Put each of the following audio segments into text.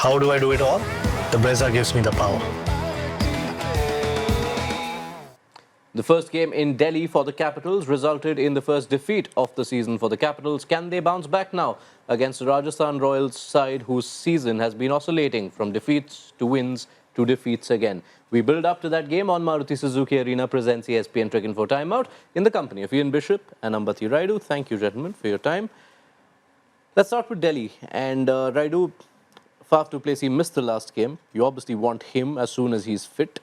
How do I do it all? The Brezza gives me the power. The first game in Delhi for the Capitals resulted in the first defeat of the season for the Capitals. Can they bounce back now against the Rajasthan Royals side whose season has been oscillating from defeats to wins to defeats again? We build up to that game on Maruti Suzuki Arena presents ESPN Cricinfo Timeout in the company of Ian Bishop and Ambati Rayudu. Thank you, gentlemen, for your time. Let's start with Delhi. And Rayudu, Faf du Plessis missed the last game. You obviously want him as soon as he's fit.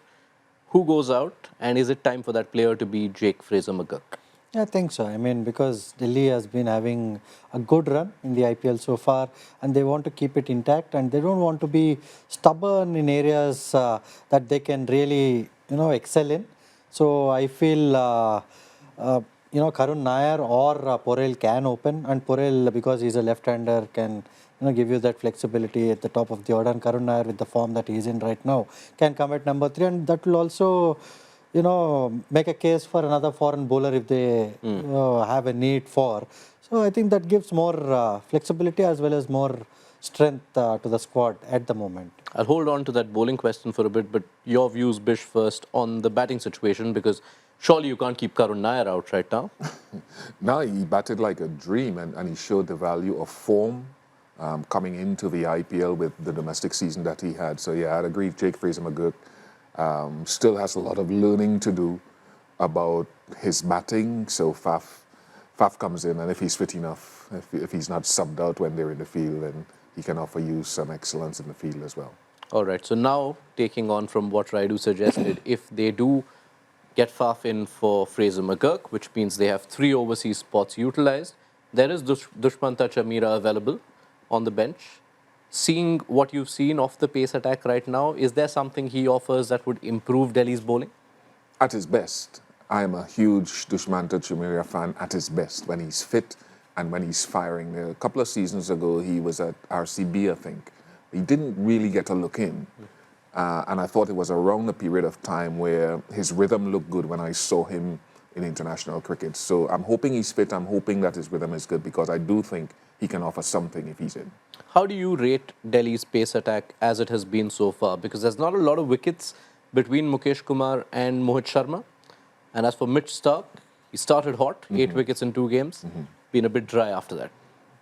Who goes out, and is it time for that player to be Jake Fraser-McGurk? I think so. I mean, because Delhi has been having a good run in the IPL so far, and they want to keep it intact, and they don't want to be stubborn in areas that they can really, excel in. So I feel, Karun Nair or Porel can open, and Porel, because he's a left-hander, can give you that flexibility at the top of the order. And Karun Nair, with the form that he's in right now, can come at number 3, and that will also, make a case for another foreign bowler if they have a need for. So I think that gives more flexibility as well as more strength to the squad at the moment. I'll hold on to that bowling question for a bit, but your views, Bish, first on the batting situation, because surely you can't keep Karun Nair out right now. No, he batted like a dream, and he showed the value of form coming into the IPL with the domestic season that he had. So yeah, I'd agree. Jake Fraser-McGurk still has a lot of learning to do about his batting. So Faf comes in, and if he's fit enough, if he's not subbed out when they're in the field, then he can offer you some excellence in the field as well. All right. So now, taking on from what Rayudu suggested, if they do get Faf in for Fraser-McGurk, which means they have 3 overseas spots utilized, there is Dushmanta Chamira available on the bench. Seeing what you've seen of the pace attack right now, is there something he offers that would improve Delhi's bowling? At his best. I am a huge Dushmanta Chamira fan at his best, when he's fit and when he's firing. A couple of seasons ago, he was at RCB, I think. He didn't really get a look in. And I thought it was around a period of time where his rhythm looked good when I saw him in international cricket. So I'm hoping he's fit. I'm hoping that his rhythm is good, because I do think he can offer something if he's in. How do you rate Delhi's pace attack as it has been so far? Because there's not a lot of wickets between Mukesh Kumar and Mohit Sharma. And as for Mitch Starc, he started hot, 8 wickets in 2 games, been a bit dry after that.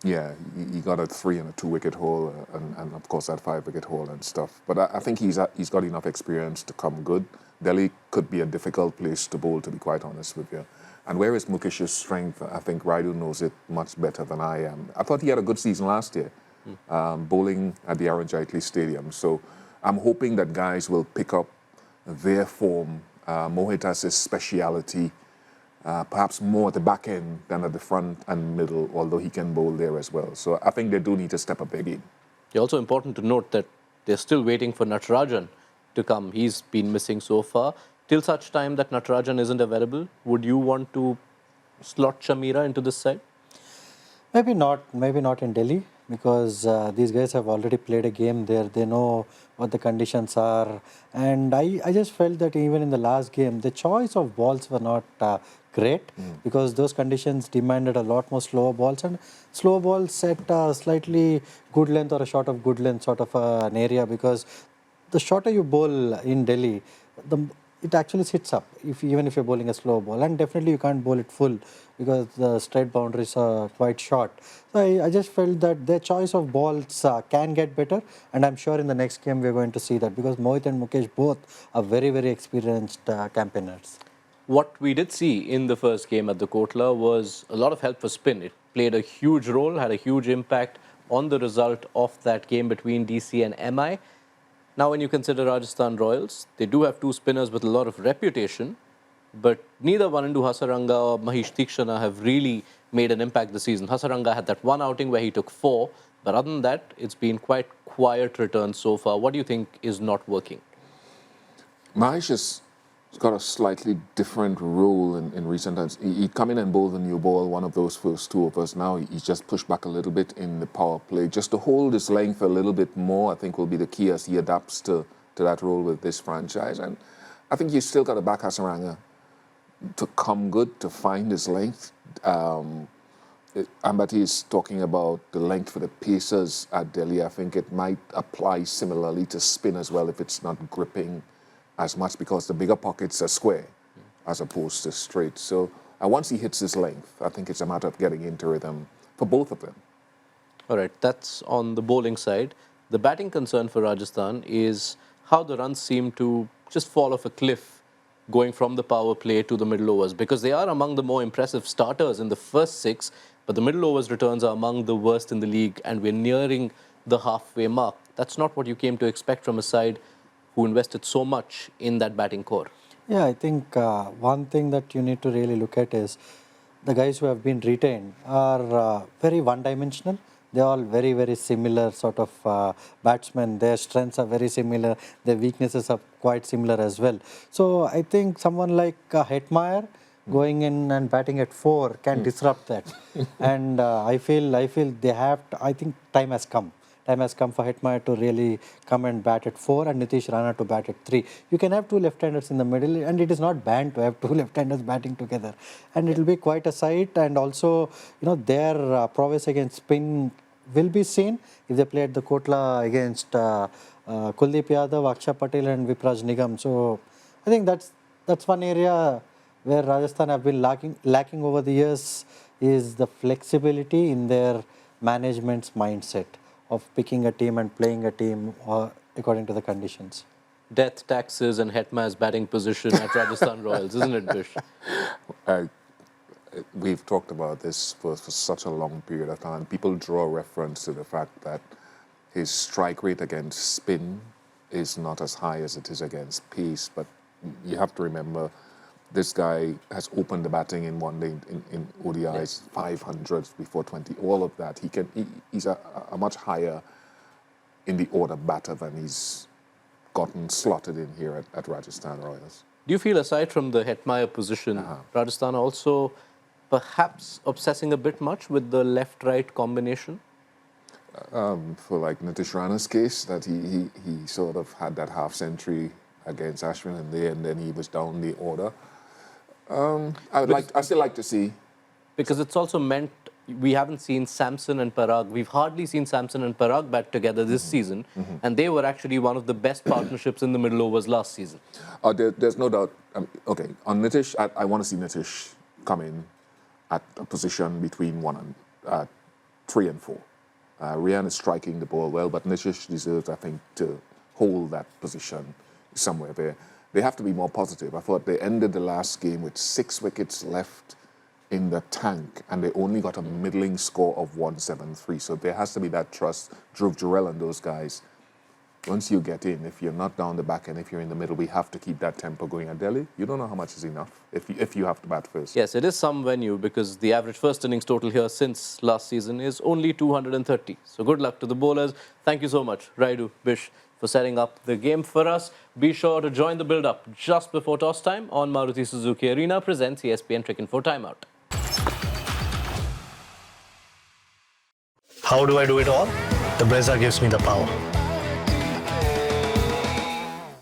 Yeah, he got a 3 and a 2-wicket haul, and of course that 5-wicket haul and stuff. But I think he's got enough experience to come good. Delhi could be a difficult place to bowl, to be quite honest with you. And where is Mukesh's strength? I think Rayudu knows it much better than I am. I thought he had a good season last year, bowling at the Arun Jaitley Stadium. So I'm hoping that guys will pick up their form. Mohit has his speciality, perhaps more at the back end than at the front and middle, although he can bowl there as well. So I think they do need to step up their game. It's also important to note that they're still waiting for Natarajan to come. He's been missing so far. Till such time that Natarajan isn't available, would you want to slot Chamira into this side? Maybe not in Delhi, because these guys have already played a game there. They know what the conditions are. And I just felt that even in the last game, the choice of balls were not great, because those conditions demanded a lot more slower balls, and slower balls at a slightly good length or a shot of good length sort of an area, because the shorter you bowl in Delhi, it actually sits up, even if you're bowling a slow ball. And definitely you can't bowl it full, because the straight boundaries are quite short. So I just felt that their choice of balls can get better, and I'm sure in the next game we're going to see that, because Mohit and Mukesh both are very, very experienced campaigners. What we did see in the first game at the Kotla was a lot of help for spin. It played a huge role, had a huge impact on the result of that game between DC and MI. Now, when you consider Rajasthan Royals, they do have 2 spinners with a lot of reputation, but neither Vanendu Hasaranga or Mahesh Theekshana have really made an impact this season. Hasaranga had that one outing where he took 4, but other than that, it's been quite quiet returns so far. What do you think is not working? Mahesh has got a slightly different role in recent times. He'd come in and bowl the new ball, one of those first 2 overs. Now he's just pushed back a little bit in the power play. Just to hold his length a little bit more, I think, will be the key as he adapts to that role with this franchise. And I think he's still got to back Hasaranga to come good, to find his length. Ambati is talking about the length for the pacers at Delhi. I think it might apply similarly to spin as well if it's not gripping as much because the bigger pockets are square as opposed to straight. So once he hits his length, I think it's a matter of getting into rhythm for both of them. All right, that's on the bowling side. The batting concern for Rajasthan is how the runs seem to just fall off a cliff going from the power play to the middle overs, because they are among the more impressive starters in the first 6, but the middle overs returns are among the worst in the league, and we're nearing the halfway mark. That's not what you came to expect from a side who invested so much in that batting core. Yeah, I think one thing that you need to really look at is the guys who have been retained are very one-dimensional. They're all very, very similar sort of batsmen. Their strengths are very similar. Their weaknesses are quite similar as well. So I think someone like Hetmeyer going in and batting at 4 can disrupt that. And I feel they have to, I think time has come. Time has come for Hetmeyer to really come and bat at 4 and Nitish Rana to bat at 3. You can have 2 left-handers in the middle, and it is not banned to have 2 left-handers batting together. And it will be quite a sight, and also, their prowess against spin will be seen if they play at the Kotla against Kuldeep Yadav, Akshay Patel and Vipraj Nigam. So I think that's one area where Rajasthan have been lacking over the years, is the flexibility in their management's mindset of picking a team and playing a team according to the conditions. Death, taxes and Hetmeyer's batting position at Rajasthan Royals, isn't it, Bish? We've talked about this for such a long period of time. People draw reference to the fact that his strike rate against spin is not as high as it is against pace, but you have to remember this guy has opened the batting in one day in ODIs, 500s before 20, all of that. He's a much higher in the order batter than he's gotten slotted in here at Rajasthan Royals. Do you feel, aside from the Hetmeyer position, Rajasthan also perhaps obsessing a bit much with the left-right combination? For like Nitish Rana's case, that he sort of had that half century against Ashwin and then he was down the order. I still like to see. Because it's also meant, we haven't seen Samson and Parag. We've hardly seen Samson and Parag bat together this season. And they were actually one of the best partnerships in the middle overs last season. There's no doubt. Okay, on Nitish, I want to see Nitish come in at a position between 3 and 4. Rian is striking the ball well, but Nitish deserves, I think, to hold that position somewhere there. They have to be more positive. I thought they ended the last game with 6 wickets left in the tank, and they only got a middling score of 173. So there has to be that trust. Dhruv Jurel and those guys, once you get in, if you're not down the back and if you're in the middle, we have to keep that tempo going at Delhi. You don't know how much is enough if you have to bat first. Yes, it is some venue, because the average first innings total here since last season is only 230. So good luck to the bowlers. Thank you so much, Rayudu, Bish, for setting up the game for us. Be sure to join the build-up just before toss time on Maruti Suzuki Arena presents ESPN Cricinfo Timeout. How do I do it all? The Brezza gives me the power.